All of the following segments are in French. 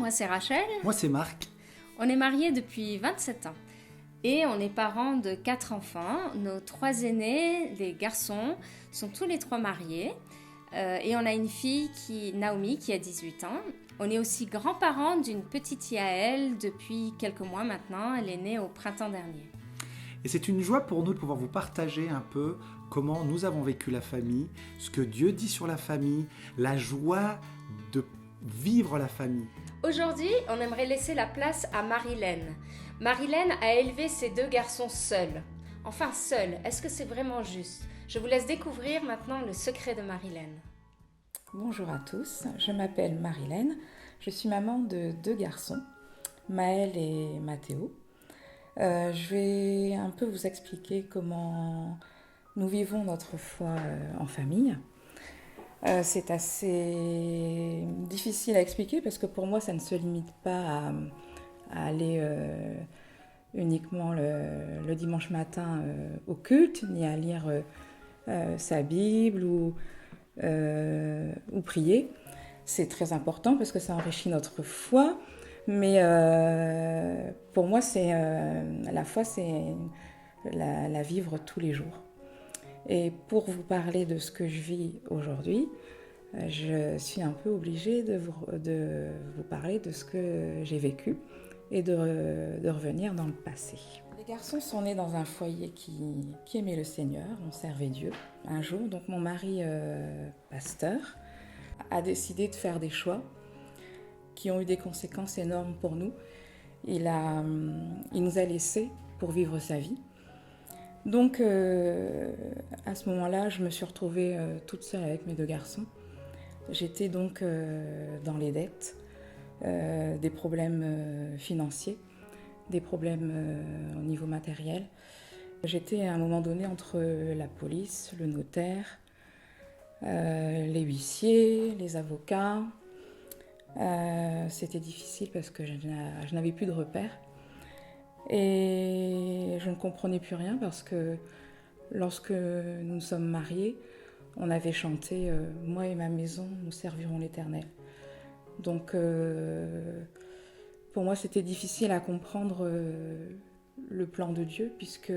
moi c'est Rachel. Moi, c'est Marc. On est mariés depuis 27 ans. Et on est parents de 4 enfants. Nos 3 aînés, les garçons, sont tous les 3 mariés. Et on a une fille, Naomi, qui a 18 ans. On est aussi grands-parents d'une petite Yael depuis quelques mois maintenant. Elle est née au printemps dernier. Et c'est une joie pour nous de pouvoir vous partager un peu comment nous avons vécu la famille, ce que Dieu dit sur la famille, la joie de vivre la famille. Aujourd'hui, on aimerait laisser la place à Marilène. Marilène a élevé ses 2 garçons seuls. Enfin, seuls, est-ce que c'est vraiment juste ? Je vous laisse découvrir maintenant le secret de Marilène. Bonjour à tous, je m'appelle Marilène, je suis maman de 2 garçons, Maël et Mathéo. Je vais un peu vous expliquer comment nous vivons notre foi en famille. C'est assez difficile à expliquer parce que pour moi ça ne se limite pas à aller uniquement le dimanche matin au culte, ni à lire sa Bible ou prier. C'est très important parce que ça enrichit notre foi, mais pour moi la foi c'est la vivre tous les jours. Et pour vous parler de ce que je vis aujourd'hui, je suis un peu obligée de vous parler de ce que j'ai vécu et de revenir dans le passé. Les garçons sont nés dans un foyer qui aimait le Seigneur, on servait Dieu. Un jour, donc mon mari, pasteur, a décidé de faire des choix qui ont eu des conséquences énormes pour nous. Il nous a laissés pour vivre sa vie. Donc, à ce moment-là, je me suis retrouvée toute seule avec mes 2 garçons. J'étais donc dans les dettes, des problèmes financiers, des problèmes au niveau matériel. J'étais à un moment donné entre la police, le notaire, les huissiers, les avocats. C'était difficile parce que je n'avais plus de repères. Et je ne comprenais plus rien parce que lorsque nous nous sommes mariés, on avait chanté « Moi et ma maison, nous servirons l'Éternel ». Donc pour moi, c'était difficile à comprendre le plan de Dieu puisque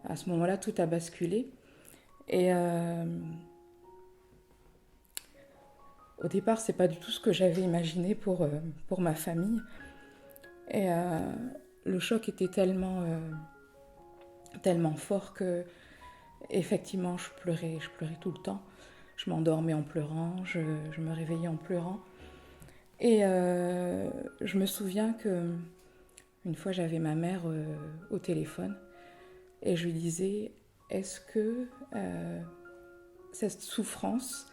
à ce moment-là, tout a basculé. Et au départ, c'est pas du tout ce que j'avais imaginé pour ma famille. Et le choc était tellement fort que, effectivement, je pleurais tout le temps. Je m'endormais en pleurant, je me réveillais en pleurant. Et je me souviens que une fois, j'avais ma mère au téléphone et je lui disais « Est-ce que cette souffrance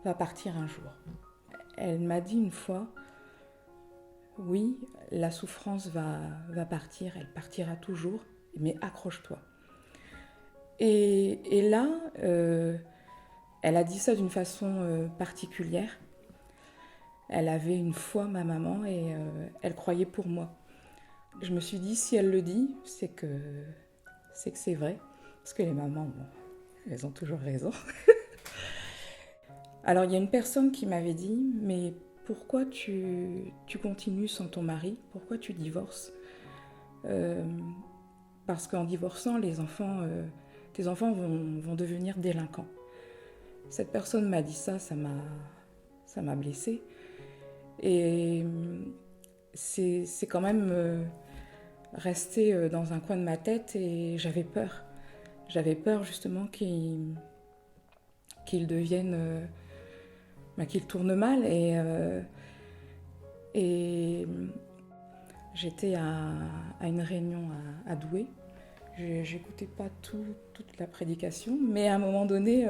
va partir un jour ?» Elle m'a dit une fois « Oui, la souffrance va partir, elle partira toujours, mais accroche-toi. » Et là, elle a dit ça d'une façon particulière. Elle avait une foi, ma maman, et elle croyait pour moi. Je me suis dit, si elle le dit, c'est que c'est vrai. Parce que les mamans, bon, elles ont toujours raison. Alors, il y a une personne qui m'avait dit, mais pourquoi tu continues sans ton mari ? Pourquoi tu divorces ? Parce qu'en divorçant, tes enfants vont devenir délinquants. Cette personne m'a dit ça m'a blessée. Et c'est quand même resté dans un coin de ma tête et j'avais peur. J'avais peur justement qu'il devienne... qu'il tourne mal et j'étais à une réunion à Douai. J'écoutais pas toute la prédication, mais à un moment donné,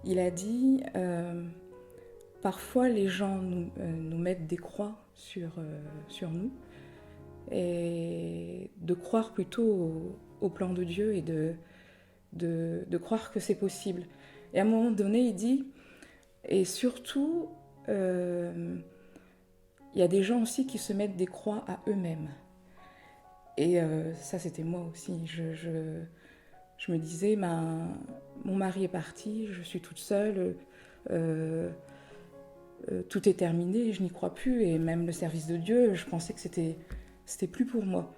il a dit parfois les gens nous mettent des croix sur nous et de croire plutôt au plan de Dieu et de croire que c'est possible. Et à un moment donné, il dit et surtout, il y a des gens aussi qui se mettent des croix à eux-mêmes. Et ça, c'était moi aussi. Je me disais, mon mari est parti, je suis toute seule. tout est terminé, je n'y crois plus, et même le service de Dieu, je pensais que c'était plus pour moi.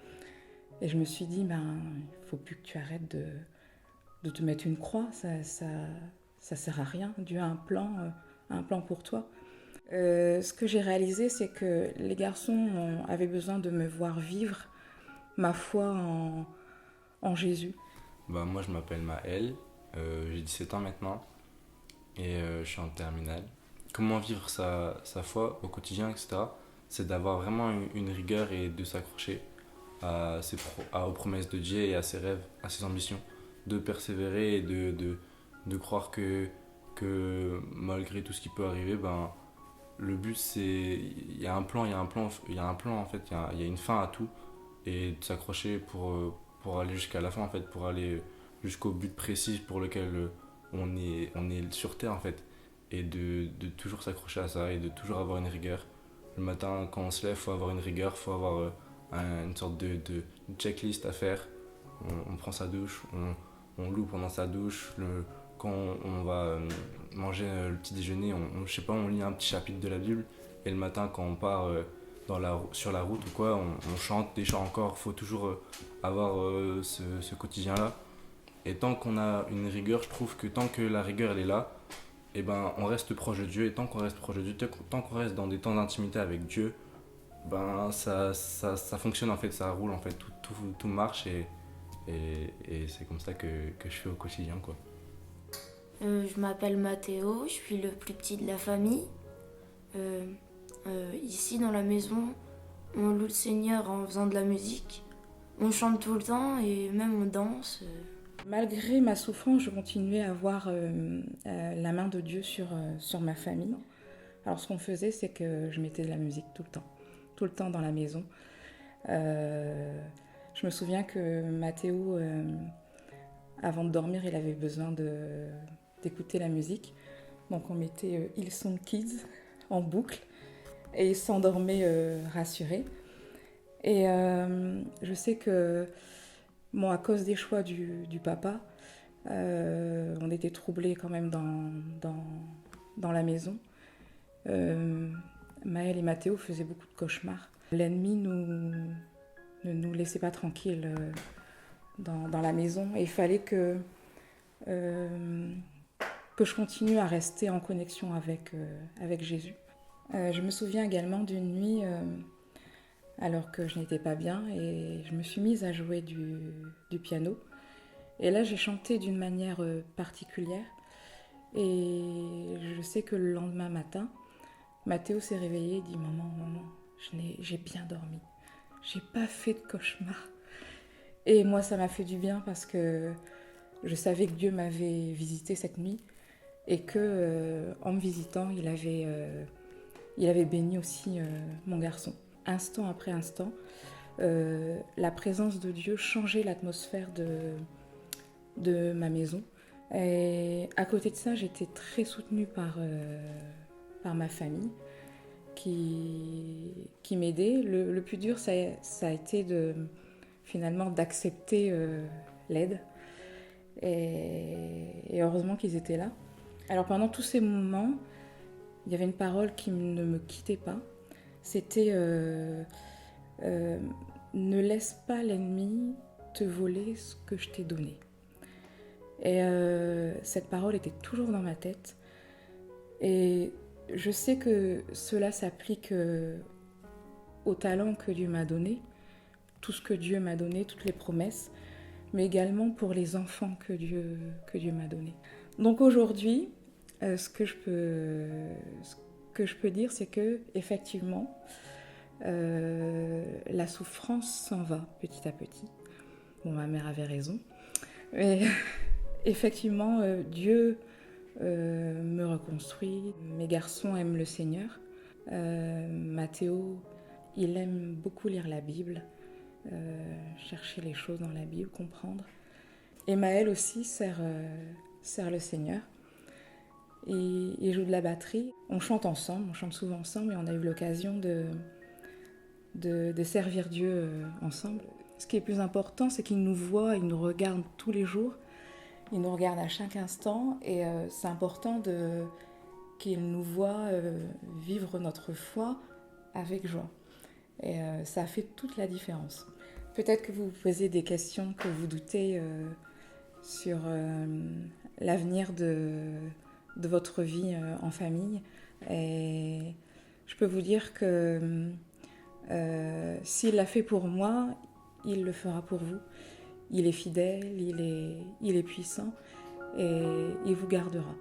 Et je me suis dit, il faut plus que tu arrêtes de te mettre une croix, ça sert à rien. Dieu a un plan pour toi. Ce que j'ai réalisé, c'est que les garçons avaient besoin de me voir vivre ma foi en Jésus. Moi, je m'appelle Maël, j'ai 17 ans maintenant et je suis en terminale. Comment vivre sa foi au quotidien, etc. C'est d'avoir vraiment une rigueur et de s'accrocher aux promesses de Dieu et à ses rêves, à ses ambitions. De persévérer et de croire que malgré tout ce qui peut arriver, le but c'est, il y a un plan en fait, il y a une fin à tout, et de s'accrocher pour aller jusqu'à la fin en fait, pour aller jusqu'au but précis pour lequel on est sur terre en fait, et de toujours s'accrocher à ça et de toujours avoir une rigueur. Le matin quand on se lève, faut avoir une rigueur, faut avoir une sorte de checklist à faire. On prend sa douche, on loue pendant sa douche, quand on va manger le petit déjeuner, je sais pas, on lit un petit chapitre de la Bible, et le matin quand on part sur la route ou quoi, on chante des chants encore. Faut toujours avoir ce quotidien là, et tant qu'on a une rigueur, je trouve que tant que la rigueur elle est là, et on reste proche de Dieu, et tant qu'on reste proche de Dieu, tant qu'on reste dans des temps d'intimité avec Dieu, ça fonctionne en fait, ça roule en fait, tout marche, et c'est comme ça que je fais au quotidien, quoi. Je m'appelle Mathéo, je suis le plus petit de la famille. Ici dans la maison, on loue le Seigneur en faisant de la musique. On chante tout le temps et même on danse. Malgré ma souffrance, je continuais à voir la main de Dieu sur ma famille. Alors ce qu'on faisait, c'est que je mettais de la musique tout le temps dans la maison. Je me souviens que Mathéo, avant de dormir, il avait besoin d'écouter la musique. Donc on mettait Hillsong Kids en boucle et il s'endormait rassuré. Et je sais que, à cause des choix du papa, on était troublés quand même dans la maison. Maël et Mathéo faisaient beaucoup de cauchemars. L'ennemi ne nous laissait pas tranquilles dans la maison, et il fallait que je continue à rester en connexion avec Jésus. Je me souviens également d'une nuit, alors que je n'étais pas bien, et je me suis mise à jouer du piano. Et là, j'ai chanté d'une manière particulière. Et je sais que le lendemain matin, Mathéo s'est réveillé et dit « Maman, j'ai bien dormi. J'ai pas fait de cauchemar. » Et moi, ça m'a fait du bien parce que je savais que Dieu m'avait visité cette nuit, et que en me visitant, il avait béni aussi mon garçon. Instant après instant, la présence de Dieu changeait l'atmosphère de ma maison. Et à côté de ça, j'étais très soutenue par ma famille qui m'aidait. Le plus dur, ça a été finalement d'accepter l'aide. Et heureusement qu'ils étaient là. Alors pendant tous ces moments, il y avait une parole qui ne me quittait pas. C'était ne laisse pas l'ennemi te voler ce que je t'ai donné. Et cette parole était toujours dans ma tête. Et je sais que cela s'applique au talent que Dieu m'a donné, tout ce que Dieu m'a donné, toutes les promesses, mais également pour les enfants que Dieu m'a donnés. Donc aujourd'hui, ce que je peux dire, c'est que effectivement, la souffrance s'en va petit à petit. Bon, ma mère avait raison, mais effectivement, Dieu me reconstruit. Mes garçons aiment le Seigneur. Mathéo, il aime beaucoup lire la Bible, chercher les choses dans la Bible, comprendre. Et Maël aussi sert le Seigneur. Et il joue de la batterie. On chante ensemble, on chante souvent ensemble, et on a eu l'occasion de servir Dieu ensemble. Ce qui est plus important, c'est qu'il nous voit, il nous regarde tous les jours, il nous regarde à chaque instant, et c'est important qu'il nous voit vivre notre foi avec joie. Et ça fait toute la différence. Peut-être que vous vous posez des questions, que vous doutez sur l'avenir de votre vie en famille. Et je peux vous dire que s'il l'a fait pour moi, il le fera pour vous. Il est fidèle, il est puissant et il vous gardera.